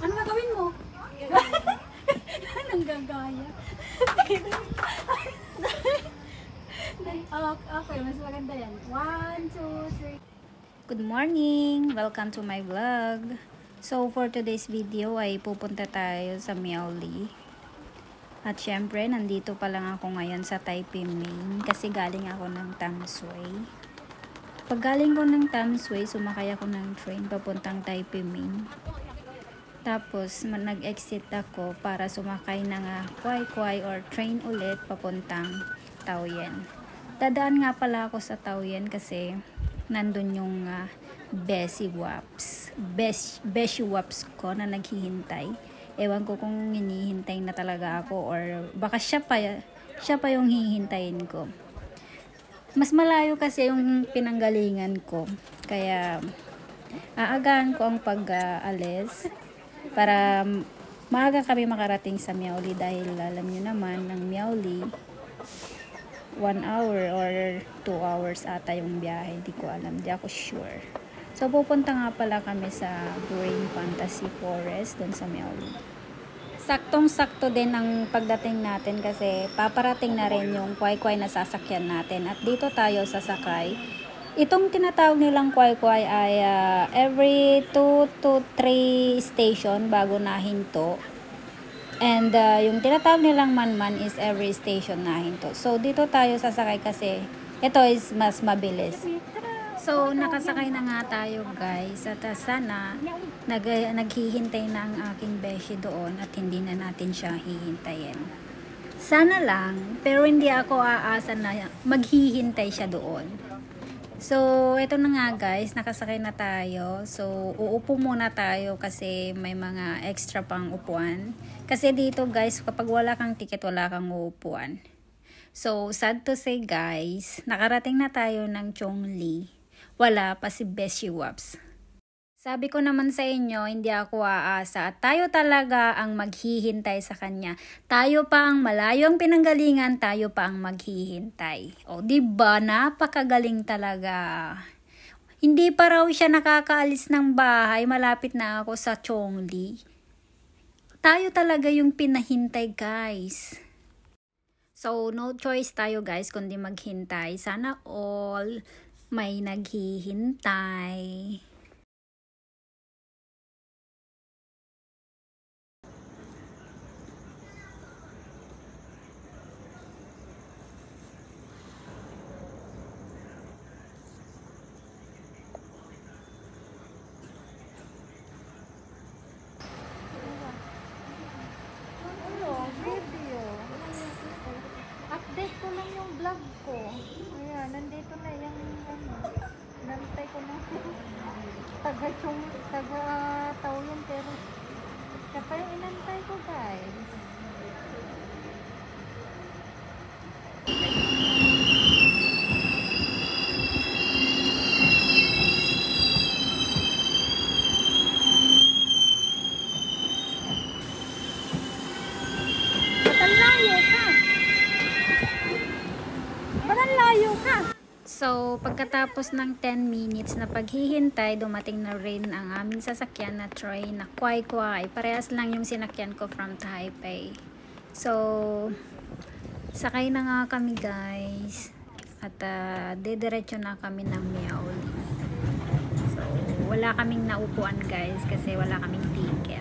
Ano gagawin mo? Nanggagaya. Okay, mas maganda yan. 1, 2, 3. Good morning! Welcome to my vlog. So, for today's video ay pupunta tayo sa Miaoli. At syempre, nandito pa lang ako ngayon sa Taipei, Maine kasi galing ako ng Tamsui. Pag galing ko ng Tamsui, sumakay ako ng train papuntang Taipei, Maine. Tapos, nag-exit ako para sumakay ng Kuai or train ulit papuntang Taoyuan. Dadaan nga pala ako sa Taoyuan kasi nandun yung Beshi Waps ko na naghihintay. Ewan ko kung hinihintay na talaga ako or baka siya pa yung hihintayin ko. Mas malayo kasi yung pinanggalingan ko. Kaya aagaan ko ang pag-alis para maaga kami makarating sa Miaoli dahil alam nyo naman ng Miaoli 1 hour or 2 hours ata yung biyahe, hindi ko alam, hindi ako sure. So pupunta nga pala kami sa Green Fantasy Forest dun sa Miaoli. Saktong-sakto din ang pagdating natin kasi paparating na rin yung Kuai na sasakyan natin at dito tayo sasakay. Itong tinatawag nilang Kuai ay every 2 to 3 station bago nahinto. And yung tinatawag nilang Man is every station na hinto. So dito tayo sasakay kasi ito is mas mabilis. So nakasakay na nga tayo guys. At sana naghihintay na ang aking beshi doon at hindi na natin siya hihintayin. Sana lang, pero hindi ako aasa na maghihintay siya doon. So, ito na nga guys, nakasakay na tayo. So, uupo muna tayo kasi may mga extra pang upuan. Kasi dito guys, kapag wala kang ticket, wala kang uupuan. So, sad to say guys, nakarating na tayo ng Chongli. Wala pa si Beshi Waps. Sabi ko naman sa inyo, hindi ako aasa at tayo talaga ang maghihintay sa kanya. Tayo pa ang malayo ang pinanggalingan, tayo pa ang maghihintay. O diba, napakagaling talaga. Hindi pa raw siya nakakaalis ng bahay, malapit na ako sa Chongli. Tayo talaga yung pinahintay guys. So no choice tayo guys kundi maghintay. Sana all may naghihintay. Update ko lang yung vlog ko. Ayan, nandito na yung nantay ko na taga Taoyuan pero siya pa yung inantay ko guys. So, pagkatapos ng 10 minutes na paghihintay, dumating na rin ang aming sasakyan na train na Kuai. Parehas lang yung sinakyan ko from Taipei. So, sakay na nga kami guys. At didiretso na kami ng Miaoli. So, wala kaming naupuan guys kasi wala kaming ticket.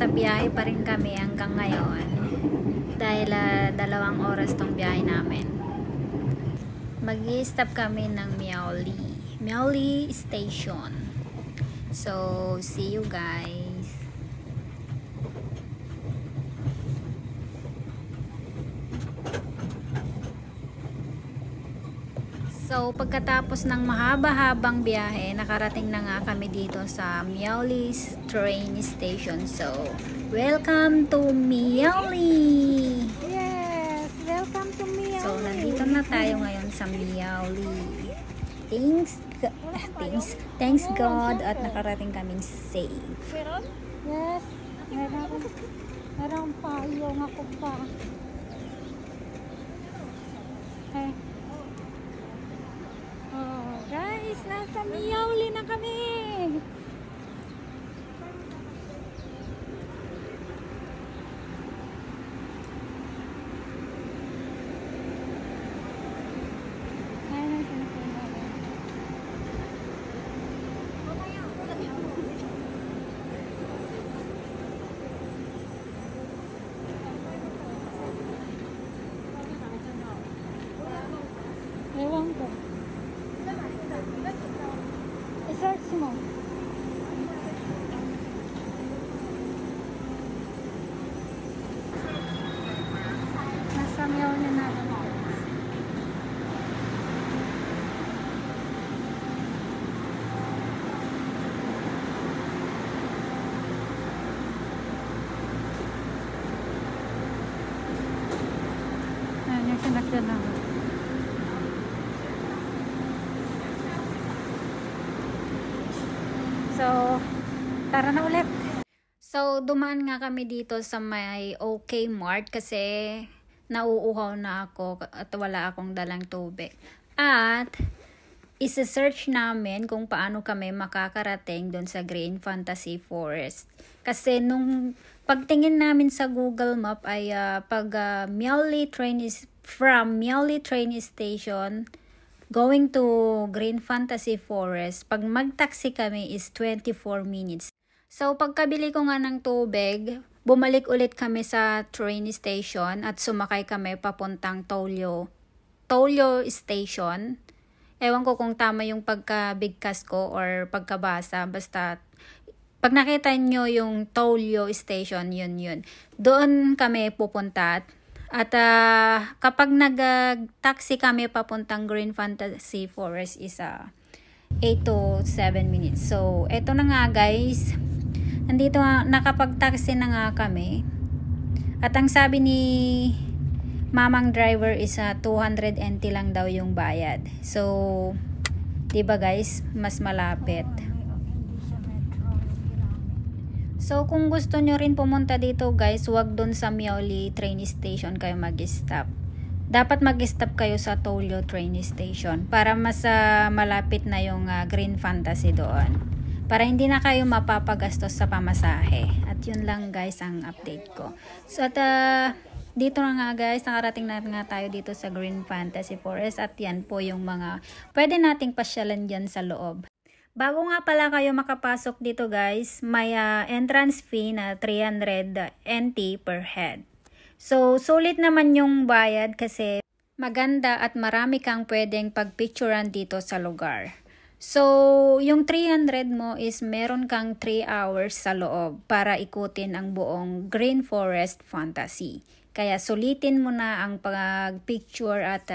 nasa biyahe pa rin kami hanggang ngayon. Dahil 2 oras tong biyahe namin. Mag-i-stop kami ng Miaoli Station. So, see you guys. So, pagkatapos ng mahaba-habang biyahe, nakarating na nga kami dito sa Miaoli train station. So, welcome to Miaoli! Yes! Welcome to Miaoli! So, nandito na tayo ngayon sa Miaoli. Thanks God at nakarating kaming safe. Yes! Meron pa yung ako pa. Okay. Oh, guys, nasa Miaoli na kami. Ewan ko. I-search mo. Nasa Miaoli na natin. Ayan yung sinakyan namin. So, tara na ulit. So, dumaan nga kami dito sa may OK Mart kasi nauuhaw na ako at wala akong dalang tubig. At isa-search namin kung paano kami makakarating doon sa Green Fantasy Forest. Kasi nung pagtingin namin sa Google Map ay Miaoli train is from Miaoli train station going to Green Fantasy Forest, pag mag-taxi kami is 24 minutes. So, pagkabili ko nga ng tubig, bumalik ulit kami sa train station at sumakay kami papuntang Tolyo Station. Ewan ko kung tama yung pagkabigkas ko or pagkabasa. Basta, pag nakita nyo yung Tolyo Station, yun. Doon kami pupunta. At kapag nag-taxi kami papuntang Green Fantasy Forest is 8 to 7 minutes. So, eto na nga guys. Nandito nakapag-taxi na nga kami. At ang sabi ni mamang driver is 200 NT lang daw yung bayad. So, 'di ba guys, mas malapit. So, kung gusto nyo rin pumunta dito guys, wag dun sa Miaoli train station kayo mag-stop. Dapat mag-stop kayo sa Tolyo train station para mas malapit na yung Green Fantasy doon. Para hindi na kayo mapapagastos sa pamasahe. At yun lang guys ang update ko. So, at dito na nga guys, nakarating na nga tayo dito sa Green Fantasy Forest. At yan po yung mga pwede nating pasyalan dyan sa loob. Bago nga pala kayo makapasok dito guys, may entrance fee na 300 NT per head. So, sulit naman yung bayad kasi maganda at marami kang pwedeng pagpicturean dito sa lugar. So, yung 300 mo is meron kang 3 hours sa loob para ikutin ang buong Green Forest Fantasy. Kaya sulitin mo na ang pag-picture at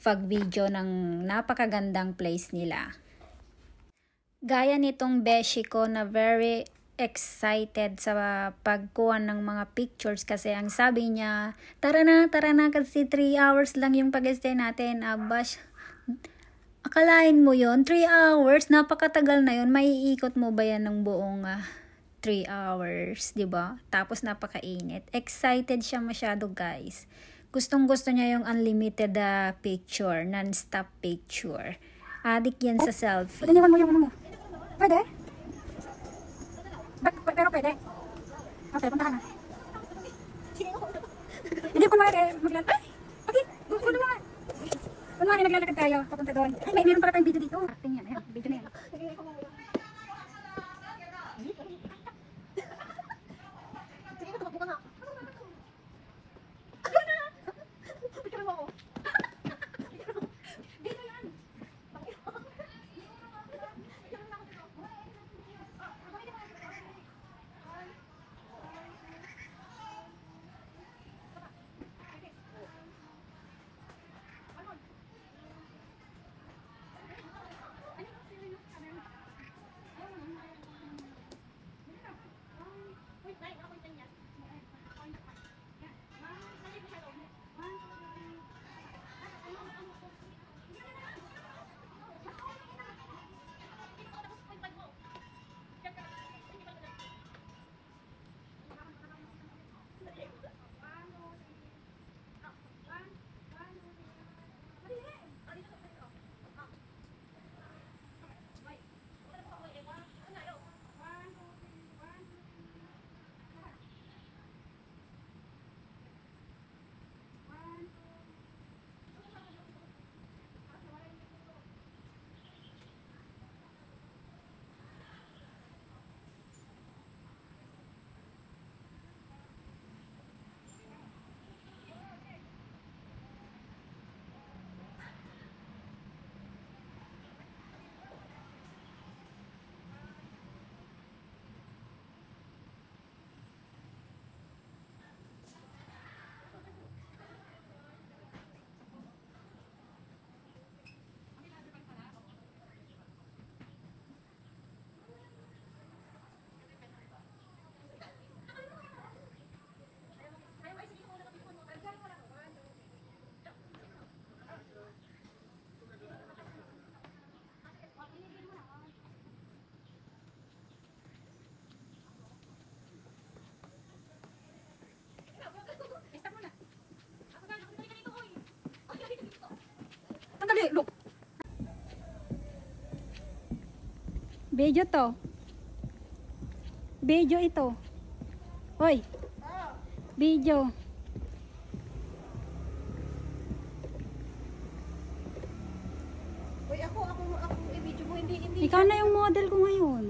pag-video ng napakagandang place nila. Gaya nitong beshi ko na very excited sa pagkuha ng mga pictures kasi ang sabi niya, tara na kasi 3 hours lang yung pag-stay natin. Abash, akalain mo yon 3 hours, napakatagal na yon. Maiikot mo ba yan ng buong 3 hours, di ba? Tapos napakainit. Excited siya masyado guys. Gustong-gusto niya yung unlimited picture, non-stop picture. Adik yan sa selfie. Pwede mo yung ano mo. Pwede? Pero pwede. Okay, punta ka na. Hindi ko maaari maglalakad. Ay! Okay, kuno mo nga. Kunwari naglalakad tayo, papunta doon. Ay, meron pala tayong video dito. Acting yan, video na yan. Video to. Video ito. Hoy. Video. Uy, ako i-video mo, hindi. Ikaw na yung model ko ngayon.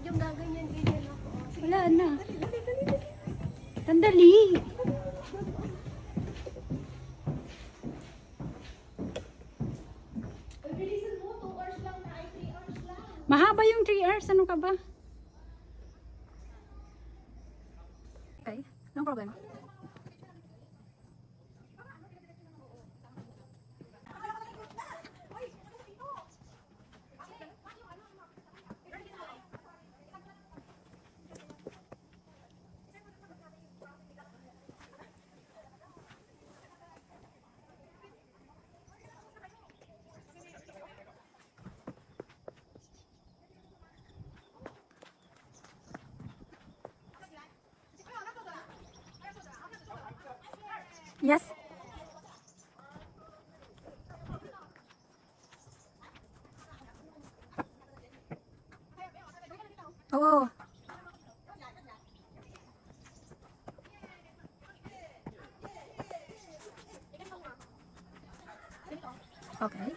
Yung gaganyan ako. Wala na. Dali. Tandali. Bilisan mo, 2 hours lang na, 3 hours lang. Mahaba yung 3 hours. Ano ka ba? Okay. No problem. Yes. Oo. Okay.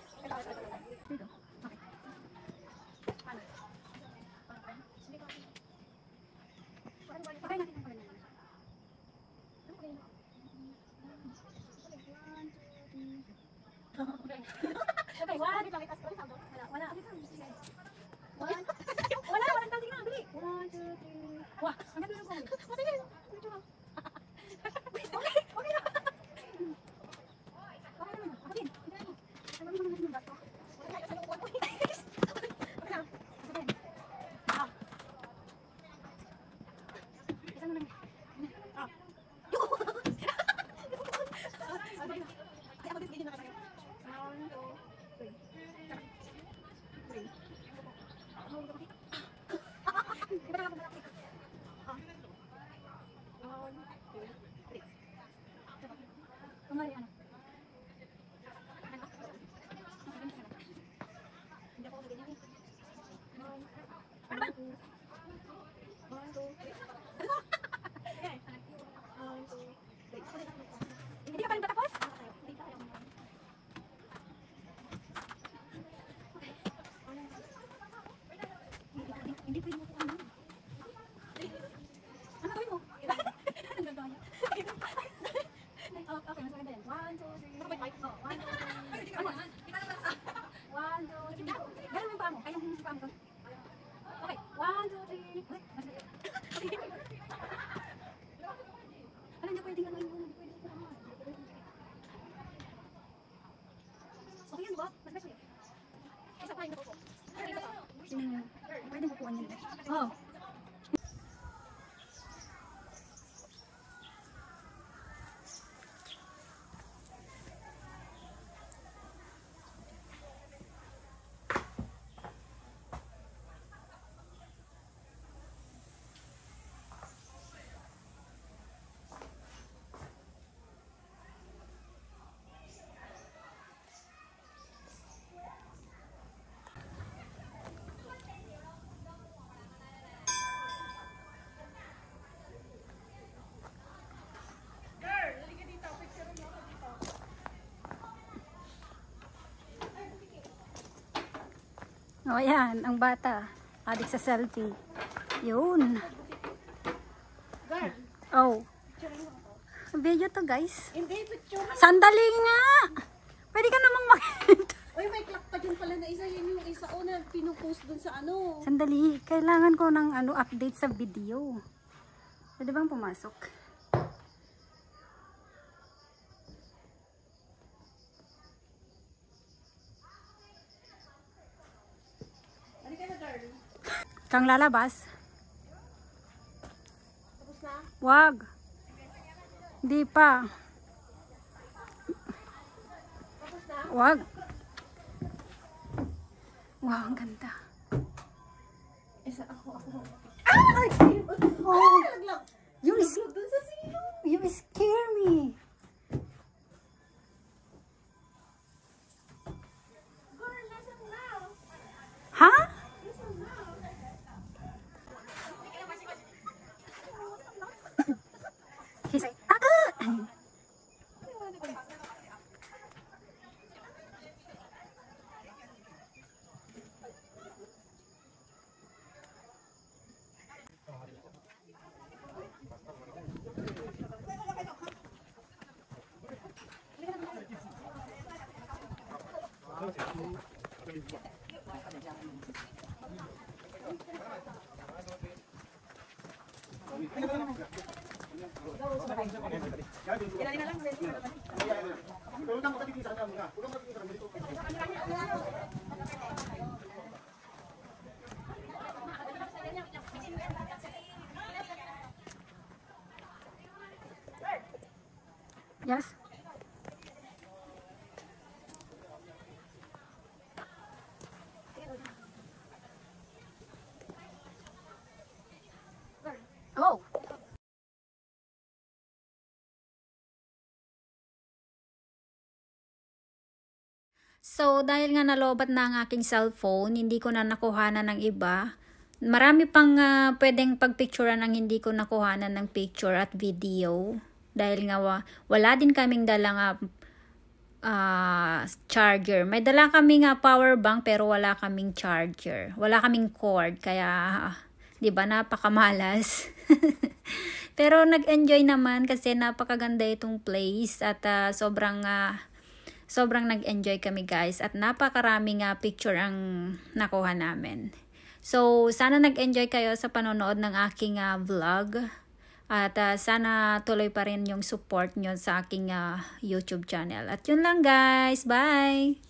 Hindi ka pa rin tapos? Hindi pwede mo po ano. Ano gawin mo? Okay, mas maganda yan. 1, 2, 3. Ano ba yung mic? 1, 2, 3. Ano? 1, 2, 3. Ganun yung paa mo. Kaya yung paa mo to. Okay, 1, 2, 3. Ano, hindi pwede gano'n yun. Okay yan, diba? Mas better yun. Isa pa yung nakupo. Isa pa. Pwede mo puwan yun. Oh. O yan, ang bata. Adik sa selfie. Yun. Girl, Oh. Video to guys. hindi, picture. Sandali nga! Pwede ka namang mag- Uy, may clock pa din pala na isa. Yan yung isa o na pinupost dun sa ano. Sandali. Kailangan ko ng update sa video. Pwede bang pumasok? Halika na, girl. Kang lalabas? Tapos na? Wag. Hindi pa. Tapos na? Wag. Wow, ang ganda. Isa ako. Ay! Oh, Laglag. you, Laglag dun sa silo. you scare me. Girl, nasan na? Ha? Yes. Oh. So, dahil nga nalobat na ang aking cellphone, hindi ko na nakuhanan ng iba. Marami pang pwedeng pagpicturean ang hindi ko nakuhanan ng picture at video. Dahil nga wala din kaming dalang charger. May dala kami nga power bank pero wala kaming charger. Wala kaming cord. Kaya, di ba, napakamalas. Pero nag-enjoy naman kasi napakaganda itong place at sobrang nag-enjoy kami guys at napakaraming picture ang nakuha namin. So, sana nag-enjoy kayo sa panonood ng aking vlog at sana tuloy pa rin yung support nyo sa aking YouTube channel. At yun lang guys, bye!